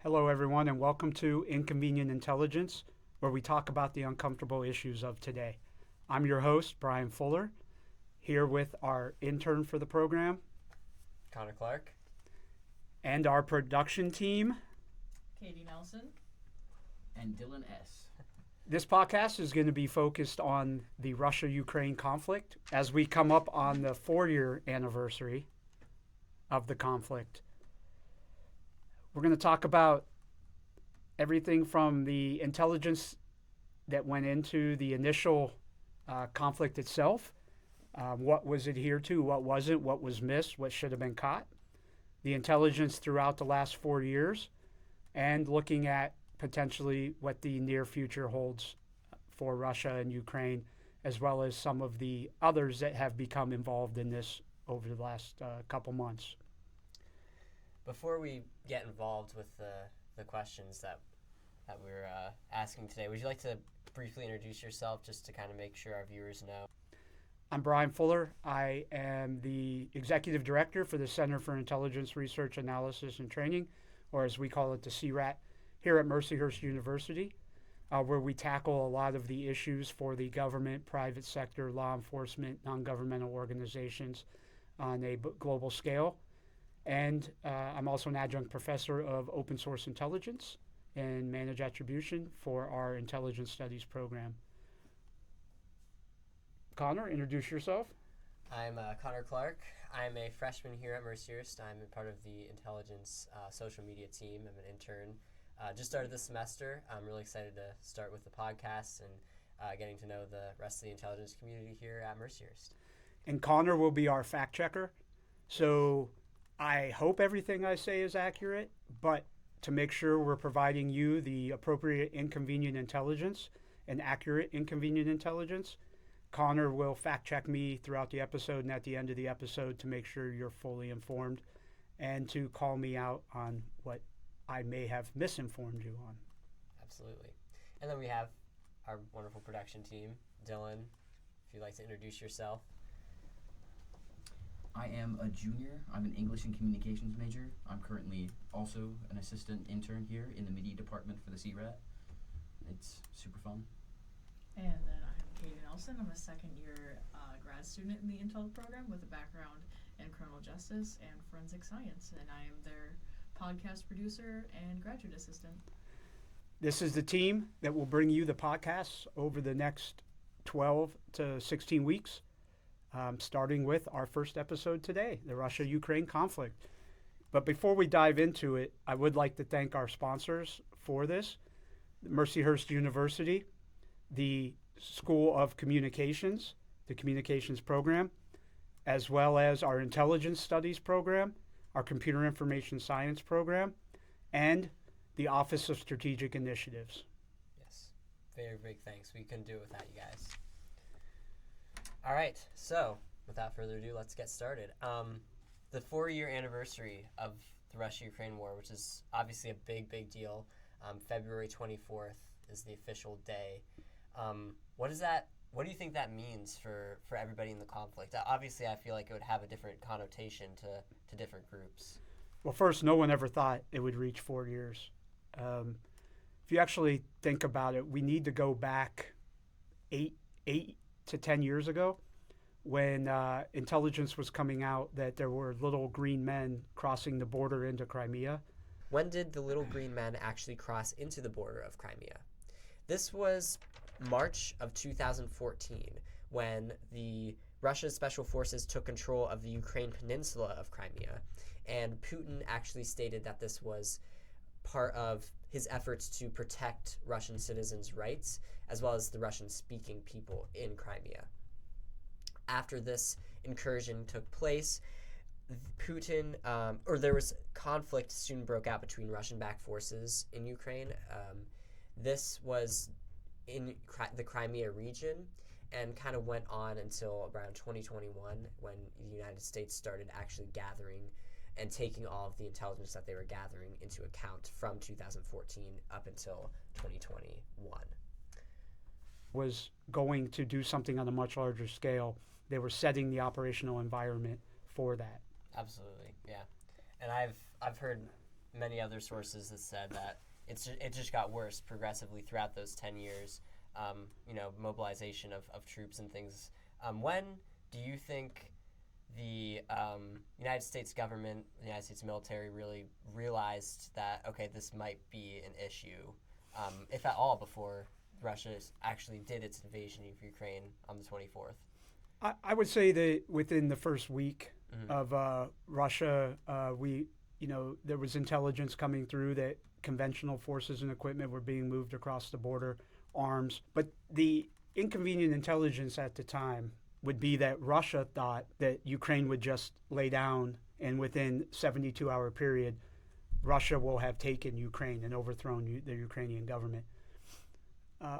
Hello, everyone, and welcome to Inconvenient Intelligence, where we talk about the uncomfortable issues of today. I'm your host, Brian Fuller, here with our intern for the program Connor Clark. and our production team. Katie Nelson. And Dylan S. This podcast is going to be focused on the Russia-Ukraine conflict as we come up on the 4-year anniversary of the conflict. We're going to talk about everything from the intelligence that went into the initial conflict itself. What was adhered to, what wasn't, what was missed, what should have been caught. The intelligence throughout the last 4 years, and looking at potentially what the near future holds for Russia and Ukraine, as well as some of the others that have become involved in this over the last couple months. Before we get involved with the questions that we're asking today, would you like to briefly introduce yourself just to kind of make sure our viewers know? I'm Brian Fuller. I am the Executive Director for the Center for Intelligence Research Analysis and Training, or as we call it, the CRAT, here at Mercyhurst University, where we tackle a lot of the issues for the government, private sector, law enforcement, non-governmental organizations on a global scale. And I'm also an adjunct professor of open source intelligence and managed attribution for our intelligence studies program. Connor, introduce yourself. I'm Connor Clark. I'm a freshman here at Mercyhurst. I'm a part of the intelligence social media team. I'm an intern. Just started this semester. I'm really excited to start with the podcast and getting to know the rest of the intelligence community here at Mercyhurst. And Connor will be our fact checker. So I hope everything I say is accurate, but to make sure we're providing you the appropriate inconvenient intelligence and accurate inconvenient intelligence, Connor will fact check me throughout the episode and at the end of the episode to make sure you're fully informed and to call me out on what I may have misinformed you on. Absolutely. And then we have our wonderful production team. Dylan, if you'd like to introduce yourself. I am a junior. I'm an English and Communications major. I'm currently also an assistant intern here in the media department for the CRAT. It's super fun. And then I'm Katie Nelson. I'm a second-year grad student in the Intel program with a background in criminal justice and forensic science, and I am their podcast producer and graduate assistant. This is the team that will bring you the podcasts over the next 12 to 16 weeks, starting with our first episode today, the Russia-Ukraine conflict. But before we dive into it, I would like to thank our sponsors for this, Mercyhurst University, the School of Communications, the Communications program, as well as our Intelligence Studies program, our Computer Information Science program, and the Office of Strategic Initiatives. Yes, very big thanks. We couldn't do it without you guys. All right, so without further ado, let's get started. The 4-year anniversary of the Russia-Ukraine war, which is obviously a big deal. February 24th is the official day. What do you think that means for everybody in the conflict? Obviously, I feel like it would have a different connotation to different groups. Well, first, no one ever thought it would reach 4 years. If you actually think about it, we need to go back eight to 10 years ago when intelligence was coming out that there were little green men crossing the border into Crimea. When did the little green men actually cross into the border of Crimea? This was March of 2014 when the Russia's special forces took control of the Ukraine peninsula of Crimea, and Putin actually stated that this was part of his efforts to protect Russian citizens' rights as well as the Russian-speaking people in Crimea. After this incursion took place, there was conflict soon broke out between Russian-backed forces in Ukraine. This was in the Crimea region and kind of went on until around 2021 when the United States started actually gathering and taking all of the intelligence that they were gathering into account from 2014 up until 2021. Was going to do something on a much larger scale. They were setting the operational environment for that. Absolutely, yeah. And I've heard many other sources that said that it just got worse progressively throughout those 10 years. Mobilization of troops and things. When do you think the United States government, the United States military really realized that, okay, this might be an issue, if at all, before Russia actually did its invasion of Ukraine on the 24th? I would say that within the first week of Russia, there was intelligence coming through that conventional forces and equipment were being moved across the border, arms. But the inconvenient intelligence at the time would be that Russia thought that Ukraine would just lay down, and within 72-hour period, Russia will have taken Ukraine and overthrown the Ukrainian government.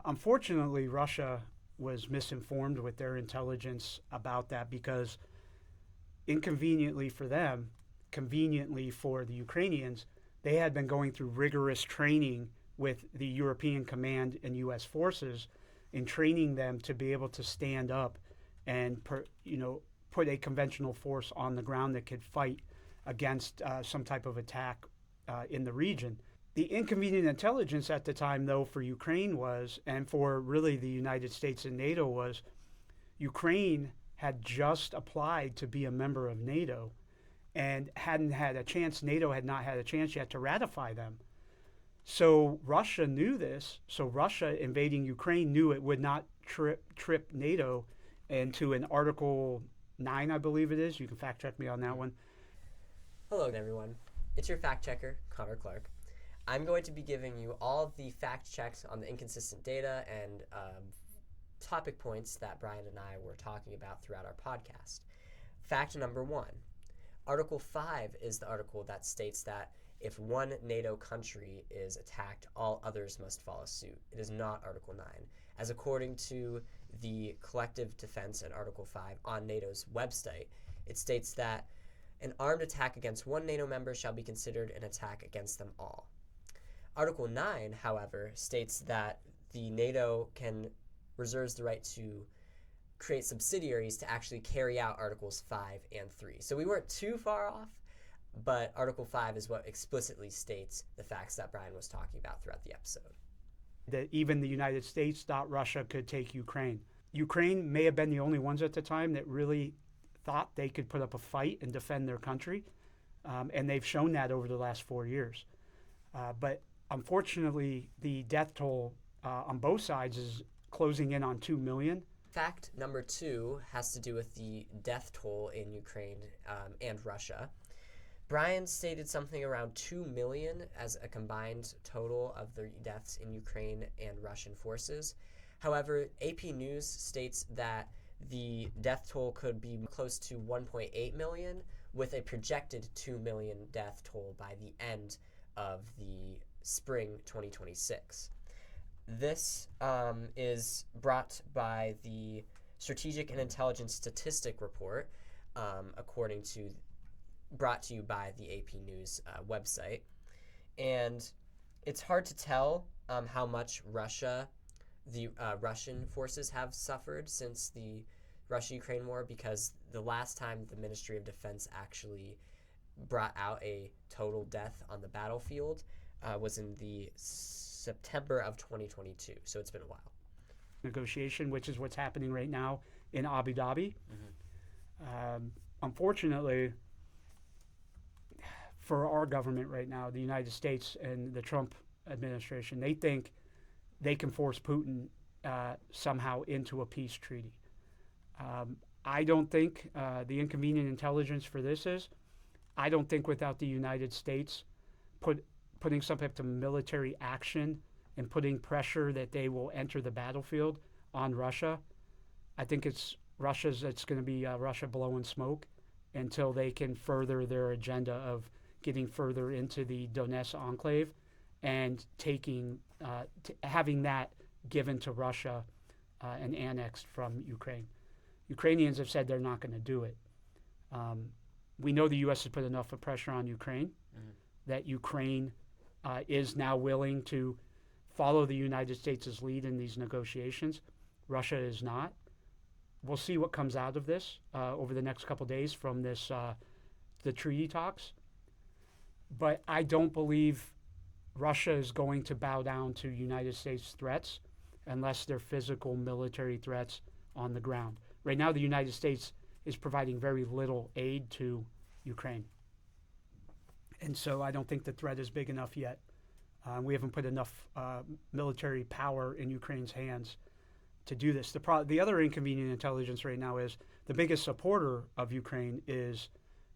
Unfortunately, Russia was misinformed with their intelligence about that, because inconveniently for them, conveniently for the Ukrainians, they had been going through rigorous training with the European command and U.S. forces in training them to be able to stand up and put a conventional force on the ground that could fight against some type of attack in the region. The inconvenient intelligence at the time, though, for Ukraine was, and for really the United States and NATO was, Ukraine had just applied to be a member of NATO and hadn't had a chance, NATO had not had a chance yet to ratify them. So Russia knew this, so Russia invading Ukraine knew it would not trip NATO into an Article 9, I believe it is. You can fact check me on that one. Hello, everyone. It's your fact checker, Connor Clark. I'm going to be giving you all of the fact checks on the inconsistent data and topic points that Brian and I were talking about throughout our podcast. Fact number 1. Article 5 is the article that states that if one NATO country is attacked, all others must follow suit. It is not Article 9. As according to the collective defense in Article 5 on NATO's website, it states that an armed attack against one NATO member shall be considered an attack against them all. Article 9, however, states that the NATO reserves the right to create subsidiaries to actually carry out Articles 5 and 3. So we weren't too far off, but Article 5 is what explicitly states the facts that Brian was talking about throughout the episode. That even the United States thought Russia could take Ukraine. Ukraine may have been the only ones at the time that really thought they could put up a fight and defend their country, and they've shown that over the last 4 years. But unfortunately, the death toll on both sides is closing in on 2 million. Fact number 2 has to do with the death toll in Ukraine and Russia. Brian stated something around 2 million as a combined total of the deaths in Ukraine and Russian forces. However, AP News states that the death toll could be close to 1.8 million, with a projected 2 million death toll by the end of the spring 2026. This is brought by the Strategic and Intelligence Statistic Report, brought to you by the AP News website. And it's hard to tell how much the Russian forces have suffered since the Russia-Ukraine war, because the last time the Ministry of Defense actually brought out a total death on the battlefield was in the September of 2022, so it's been a while. Negotiation, which is what's happening right now in Abu Dhabi. Unfortunately, for our government right now, the United States and the Trump administration, they think they can force Putin somehow into a peace treaty. I don't think the inconvenient intelligence for this is, I don't think without the United States putting some type of military action and putting pressure that they will enter the battlefield on Russia, I think it's going to be Russia blowing smoke until they can further their agenda of getting further into the Donetsk enclave and having that given to Russia and annexed from Ukraine. Ukrainians have said they're not going to do it. We know the U.S. has put enough of pressure on Ukraine that Ukraine is now willing to follow the United States' lead in these negotiations. Russia is not. We'll see what comes out of this over the next couple days from the treaty talks. but I don't believe Russia is going to bow down to United States threats unless they're physical military threats on the ground. Right now, the United States is providing very little aid to Ukraine. And so I don't think the threat is big enough yet. We haven't put enough military power in Ukraine's hands to do this. The other inconvenient intelligence right now is the biggest supporter of Ukraine is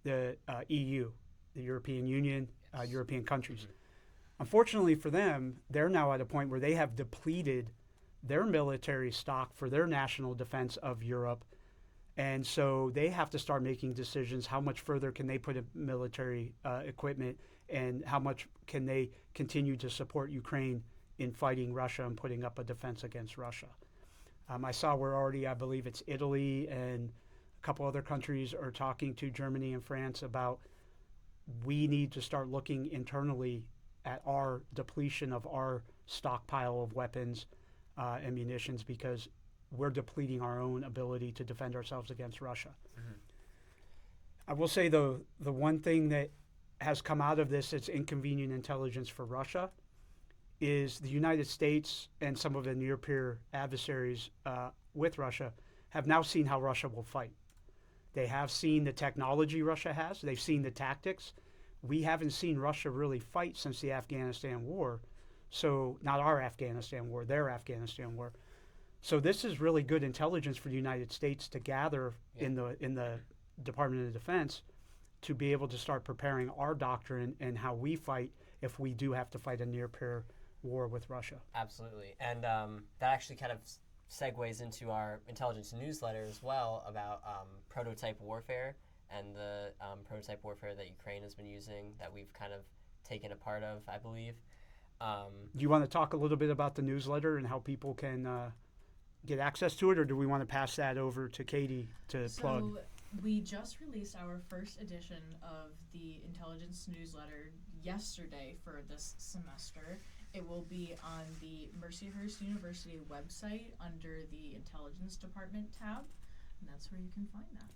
the EU, the European Union, European countries. Mm-hmm. Unfortunately for them, they're now at a point where they have depleted their military stock for their national defense of Europe. And so they have to start making decisions. How much further can they put in military equipment, and how much can they continue to support Ukraine in fighting Russia and putting up a defense against Russia? I saw where already, I believe it's Italy and a couple other countries are talking to Germany and France about we need to start looking internally at our depletion of our stockpile of weapons and munitions, because we're depleting our own ability to defend ourselves against Russia. Mm-hmm. I will say, though, the one thing that has come out of this that's inconvenient intelligence for Russia is the United States and some of the near-peer adversaries with Russia have now seen how Russia will fight. They have seen the technology Russia has. They've seen the tactics. We haven't seen Russia really fight since the Afghanistan war. So not our Afghanistan war, their Afghanistan war. So this is really good intelligence for the United States to gather in the Department of Defense to be able to start preparing our doctrine and how we fight if we do have to fight a near-peer war with Russia. Absolutely. And that actually kind of segues into our intelligence newsletter as well about prototype warfare and the prototype warfare that Ukraine has been using that we've kind of taken a part of, I believe. Do you want to talk a little bit about the newsletter and how people can get access to it, or do we want to pass that over to Katie to plug? So we just released our first edition of the intelligence newsletter yesterday for this semester. It will be on the Mercyhurst University website under the Intelligence Department tab, and that's where you can find that.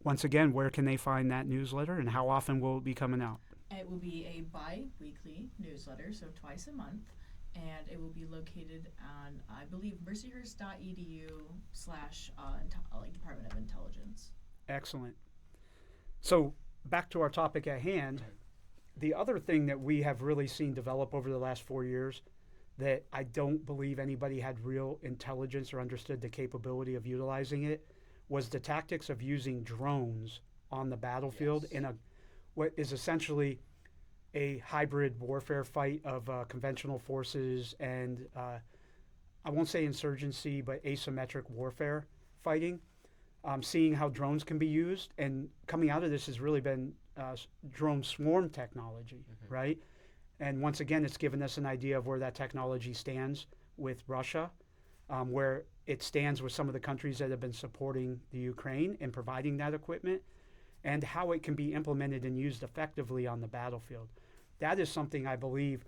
Once again, where can they find that newsletter, and how often will it be coming out? It will be a bi-weekly newsletter, so twice a month, and it will be located on, I believe, mercyhurst.edu/Department of Intelligence. Excellent. So back to our topic at hand. The other thing that we have really seen develop over the last 4 years that I don't believe anybody had real intelligence or understood the capability of utilizing it was the tactics of using drones on the battlefield in what is essentially a hybrid warfare fight of conventional forces and I won't say insurgency, but asymmetric warfare fighting. Seeing how drones can be used, and coming out of this has really been drone swarm technology, right? And once again, it's given us an idea of where that technology stands with Russia, where it stands with some of the countries that have been supporting the Ukraine and providing that equipment, and how it can be implemented and used effectively on the battlefield. That is something I believe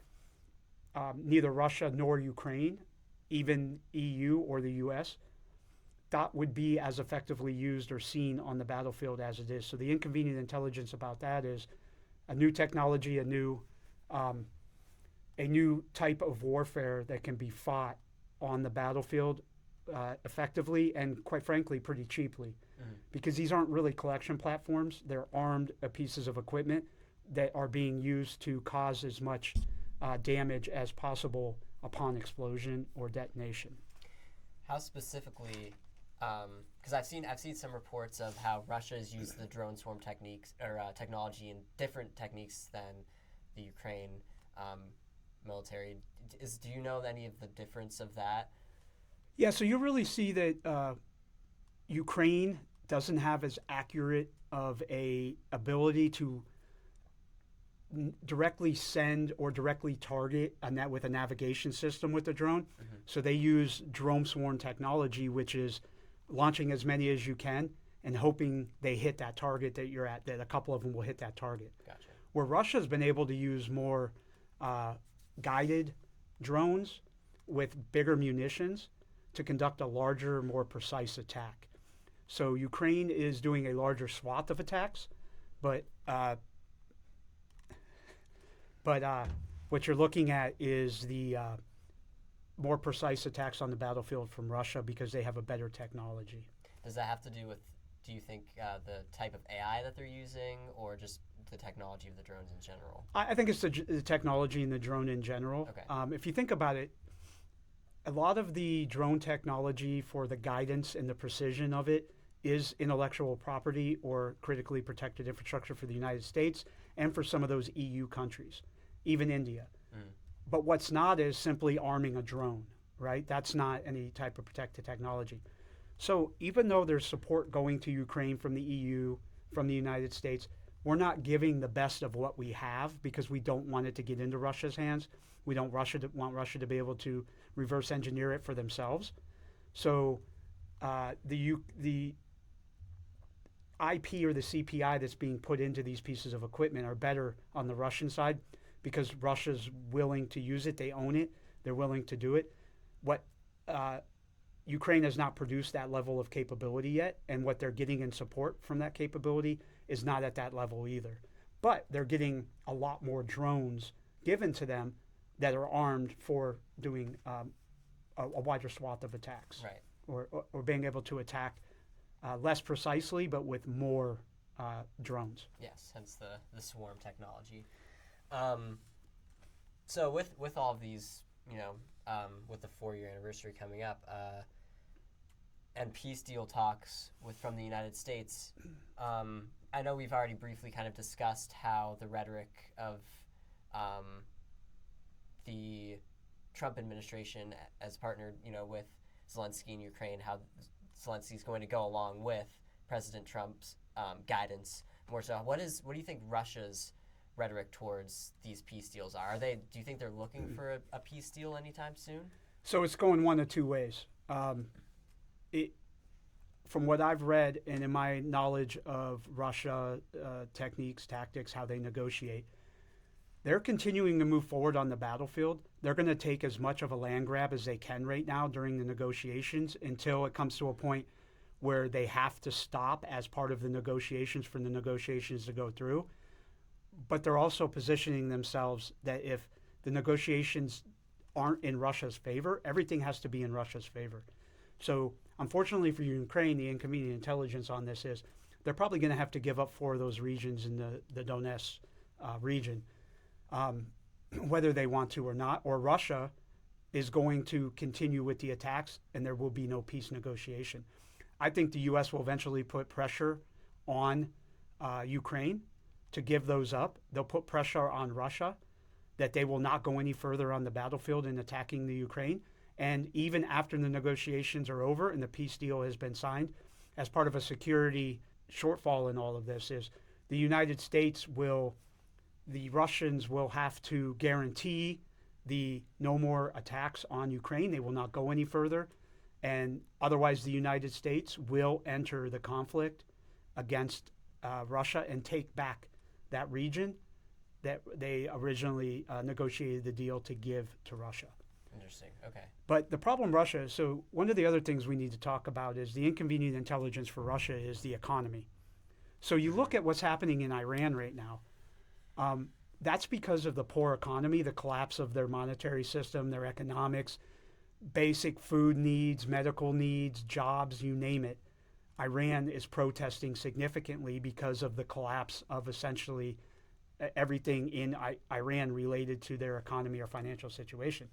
neither Russia nor Ukraine, even EU or the US, thought would be as effectively used or seen on the battlefield as it is. So the inconvenient intelligence about that is a new technology, a new type of warfare that can be fought on the battlefield effectively and, quite frankly, pretty cheaply. Because these aren't really collection platforms. They're armed pieces of equipment that are being used to cause as much damage as possible upon explosion or detonation. How specifically, because I've seen some reports of how Russia has used the drone swarm techniques or technology in different techniques than the Ukraine military. Do you know any of the difference of that? Yeah, so you really see that Ukraine doesn't have as accurate of a ability to directly send or directly target with a navigation system with the drone. So they use drone swarm technology, which is launching as many as you can and hoping they hit that target that you're at, that a couple of them will hit that target. Gotcha. Where Russia's been able to use more guided drones with bigger munitions to conduct a larger, more precise attack. So Ukraine is doing a larger swath of attacks, but But what you're looking at is the more precise attacks on the battlefield from Russia because they have a better technology. Does that have to do with, do you think, the type of AI that they're using, or just the technology of the drones in general? I think it's the technology and the drone in general. Okay. If you think about it, a lot of the drone technology for the guidance and the precision of it is intellectual property or critically protected infrastructure for the United States and for some of those EU countries, even India. But what's not is simply arming a drone, right? That's not any type of protected technology. So even though there's support going to Ukraine from the EU, from the United States, we're not giving the best of what we have because we don't want it to get into Russia's hands. We don't want Russia to be able to reverse engineer it for themselves. So the IP or the CPI that's being put into these pieces of equipment are better on the Russian side because Russia's willing to use it. They own it. They're willing to do it. What Ukraine has not produced that level of capability yet, and what they're getting in support from that capability is not at that level either. But they're getting a lot more drones given to them that are armed for doing a wider swath of attacks, Right. or being able to attack less precisely, but with more drones. Yes, hence the swarm technology. So with all of these, with the 4-year anniversary coming up, and peace deal talks from the United States, I know we've already briefly kind of discussed how the rhetoric of the Trump administration as partnered, with Zelensky in Ukraine, how Zelensky's going to go along with President Trump's guidance more so. What do you think Russia's rhetoric towards these peace deals are? Do you think they're looking for a peace deal anytime soon? So it's going one of two ways. From what I've read and in my knowledge of Russia techniques, tactics, how they negotiate, they're continuing to move forward on the battlefield. They're going to take as much of a land grab as they can right now during the negotiations until it comes to a point where they have to stop as part of the negotiations for the negotiations to go through. But they're also positioning themselves that if the negotiations aren't in Russia's favor, everything has to be in Russia's favor. So unfortunately for Ukraine, the inconvenient intelligence on this is they're probably going to have to give up 4 of those regions in the Donetsk region, whether they want to or not, or Russia is going to continue with the attacks and there will be no peace negotiation. I think the U.S. will eventually put pressure on Ukraine to give those up. They'll put pressure on Russia that they will not go any further on the battlefield in attacking the Ukraine. And even after the negotiations are over and the peace deal has been signed, as part of a security shortfall in all of this is the United States the Russians will have to guarantee the no more attacks on Ukraine. They will not go any further. And otherwise, the United States will enter the conflict against Russia and take back that region that they originally negotiated the deal to give to Russia. Interesting. Okay. But the problem Russia, so one of the other things we need to talk about is the inconvenient intelligence for Russia is the economy. So you look at what's happening in Iran right now. That's because of the poor economy, the collapse of their monetary system, their economics, basic food needs, medical needs, jobs, you name it. Iran is protesting significantly because of the collapse of essentially everything in Iran related to their economy or financial situation.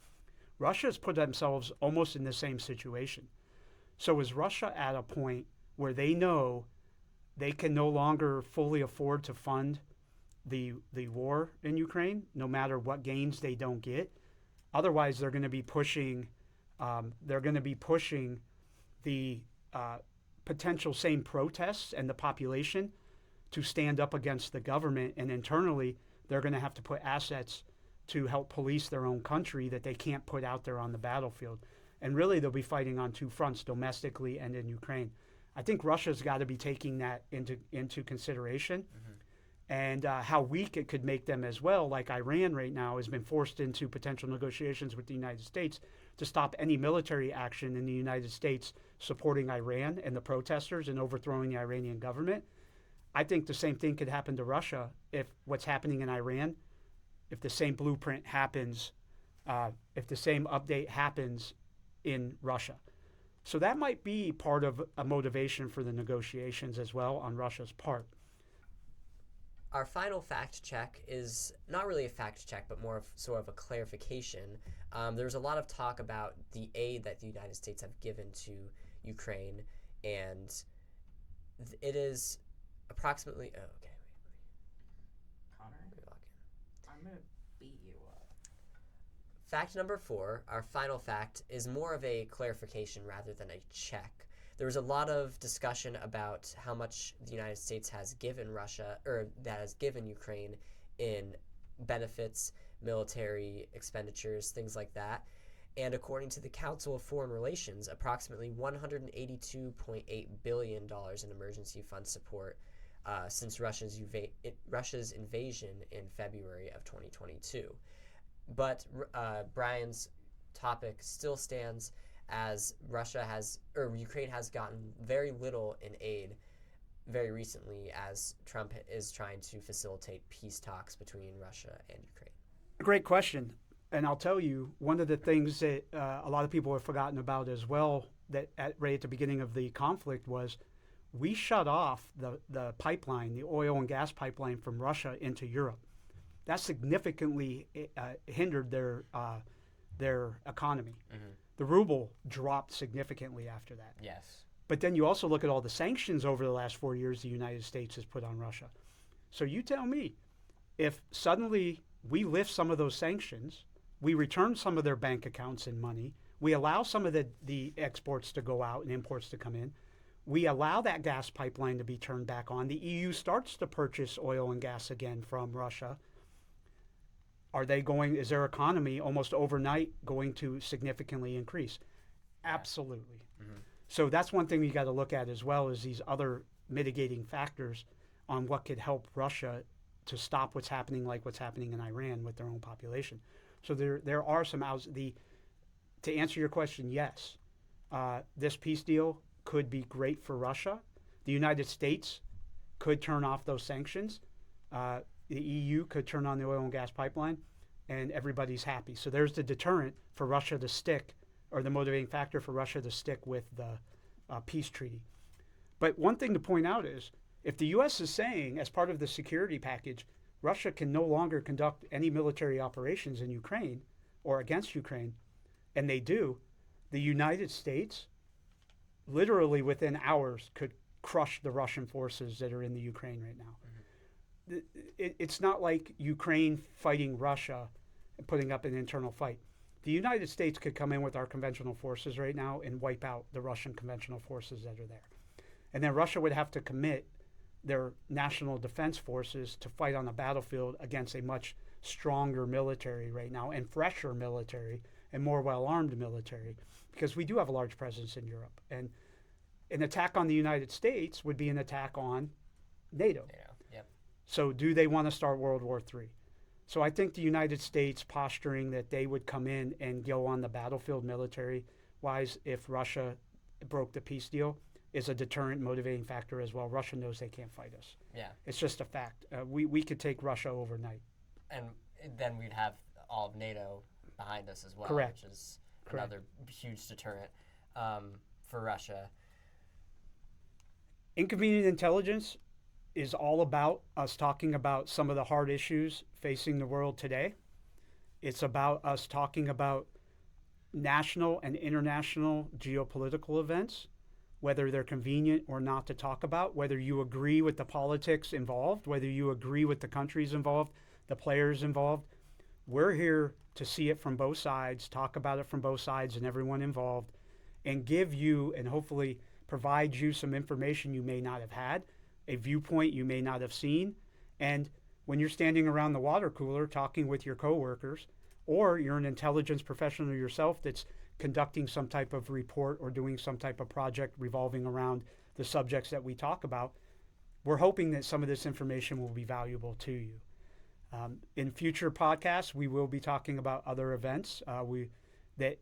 Russia has put themselves almost in the same situation. So is Russia at a point where they know they can no longer fully afford to fund the war in Ukraine, no matter what gains they don't get? Otherwise, they're going to be pushing the potential same protests and the population to stand up against the government, and internally they're going to have to put assets to help police their own country that they can't put out there on the battlefield. And really they'll be fighting on 2 fronts, domestically and in Ukraine. I think Russia's got to be taking that into consideration. And how weak it could make them as well, like Iran right now has been forced into potential negotiations with the United States to stop any military action in the United States supporting Iran and the protesters and overthrowing the Iranian government. I think the same thing could happen to Russia if what's happening in Iran if the same blueprint happens, if the same update happens in Russia. So that might be part of a motivation for the negotiations as well on Russia's part. Our final fact check is not really a fact check, but more of sort of a clarification. There's a lot of talk about the aid that the United States have given to Ukraine, and it is approximately. Oh, okay. Connor, I'm gonna beat you up. Fact number 4, our final fact, is more of a clarification rather than a check. There was a lot of discussion about how much the United States has given Russia, or that has given Ukraine in benefits, military expenditures, things like that. And according to the Council of Foreign Relations, approximately $182.8 billion in emergency fund support since Russia's invasion in February of 2022. But Brian's topic still stands, as Ukraine has gotten very little in aid very recently, as Trump is trying to facilitate peace talks between Russia and Ukraine. Great question. And I'll tell you, one of the things that a lot of people have forgotten about as well, that right at the beginning of the conflict, was we shut off the pipeline, the oil and gas pipeline from Russia into Europe. That significantly hindered their economy. Mm-hmm. The ruble dropped significantly after that. Yes. But then you also look at all the sanctions over the last 4 years the United States has put on Russia. So you tell me, if suddenly we lift some of those sanctions, we return some of their bank accounts and money, we allow some of the exports to go out and imports to come in, we allow that gas pipeline to be turned back on, the EU starts to purchase oil and gas again from Russia, is their economy almost overnight going to significantly increase? Absolutely. Mm-hmm. So that's one thing you got to look at as well, as these other mitigating factors on what could help Russia to stop what's happening, like what's happening in Iran with their own population. So there are some to answer your question, yes, this peace deal could be great for Russia. The United States could turn off those sanctions. The EU could turn on the oil and gas pipeline, and everybody's happy. So there's the deterrent for Russia to stick, or the motivating factor for Russia to stick with the peace treaty. But one thing to point out is, if the U.S. is saying, as part of the security package, Russia can no longer conduct any military operations in Ukraine or against Ukraine, and they do, the United States, literally within hours, could crush the Russian forces that are in the Ukraine right now. Mm-hmm. It's not like Ukraine fighting Russia and putting up an internal fight. The United States could come in with our conventional forces right now and wipe out the Russian conventional forces that are there. And then Russia would have to commit their national defense forces to fight on the battlefield against a much stronger military right now, and fresher military, and more well-armed military, because we do have a large presence in Europe. And an attack on the United States would be an attack on NATO. Yep. So do they want to start World War III? So I think the United States posturing that they would come in and go on the battlefield military-wise if Russia broke the peace deal is a deterrent motivating factor as well. Russia knows they can't fight us. Yeah. It's just a fact. We could take Russia overnight. And then we'd have all of NATO behind us as well, Correct. which is Correct. another huge deterrent for Russia. Inconvenient Intelligence is all about us talking about some of the hard issues facing the world today. It's about us talking about national and international geopolitical events, whether they're convenient or not to talk about, whether you agree with the politics involved, whether you agree with the countries involved, the players involved. We're here to see it from both sides, talk about it from both sides and everyone involved, and give you and hopefully provide you some information you may not have had, a viewpoint you may not have seen. And when you're standing around the water cooler talking with your coworkers, or you're an intelligence professional yourself that's conducting some type of report or doing some type of project revolving around the subjects that we talk about, we're hoping that some of this information will be valuable to you. In future podcasts, we will be talking about other events that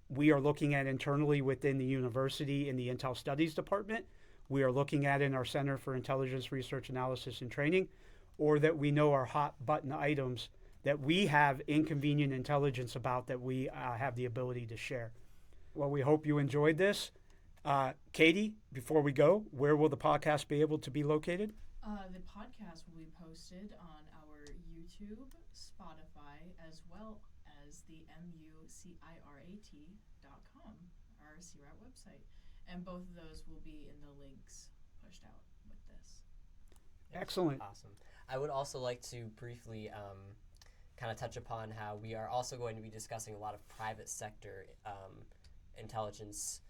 we are looking at internally within the university in the Intel Studies Department. We are looking at in our Center for Intelligence Research Analysis and Training, or that we know are hot button items that we have inconvenient intelligence about that we have the ability to share. Well, we hope you enjoyed this. Katie, before we go, where will the podcast be able to be located? The podcast will be posted on our YouTube, Spotify, as well as the mucirat.com, our CRAT website. And both of those will be in the links pushed out with this. Excellent. Awesome. I would also like to briefly kind of touch upon how we are also going to be discussing a lot of private sector intelligence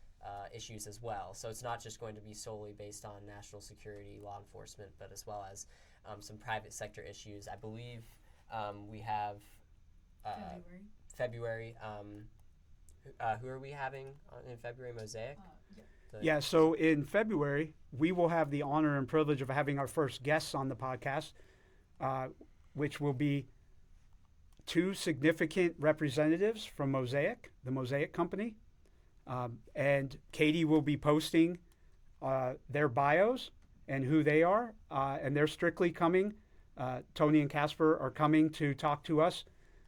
issues as well. So it's not just going to be solely based on national security, law enforcement, but as well as some private sector issues. I believe we have February. Who are we having in February? Mosaic? Yeah, so in February, we will have the honor and privilege of having our first guests on the podcast, which will be two significant representatives from Mosaic, the Mosaic Company. And Katie will be posting their bios and who they are, and they're strictly coming. Tony and Casper are coming to talk to us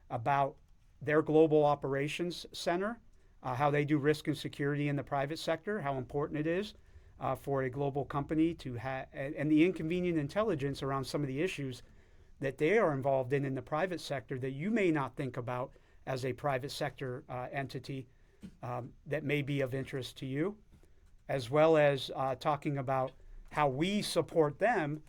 about their global operations center, how they do risk and security in the private sector, how important it is for a global company to have, and the inconvenient intelligence around some of the issues that they are involved in the private sector that you may not think about as a private sector entity that may be of interest to you, as well as talking about how we support them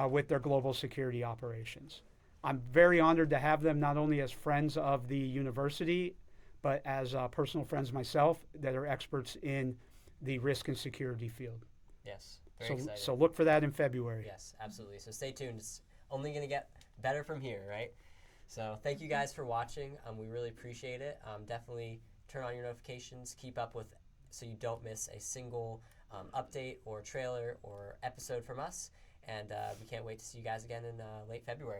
with their global security operations. I'm very honored to have them not only as friends of the university, but as personal friends myself that are experts in the risk and security field. Yes, very excited. So look for that in February. Yes, absolutely. So stay tuned. It's only going to get better from here, right? So thank you guys for watching. We really appreciate it. Definitely turn on your notifications. Keep up with so you don't miss a single update or trailer or episode from us. And we can't wait to see you guys again in late February.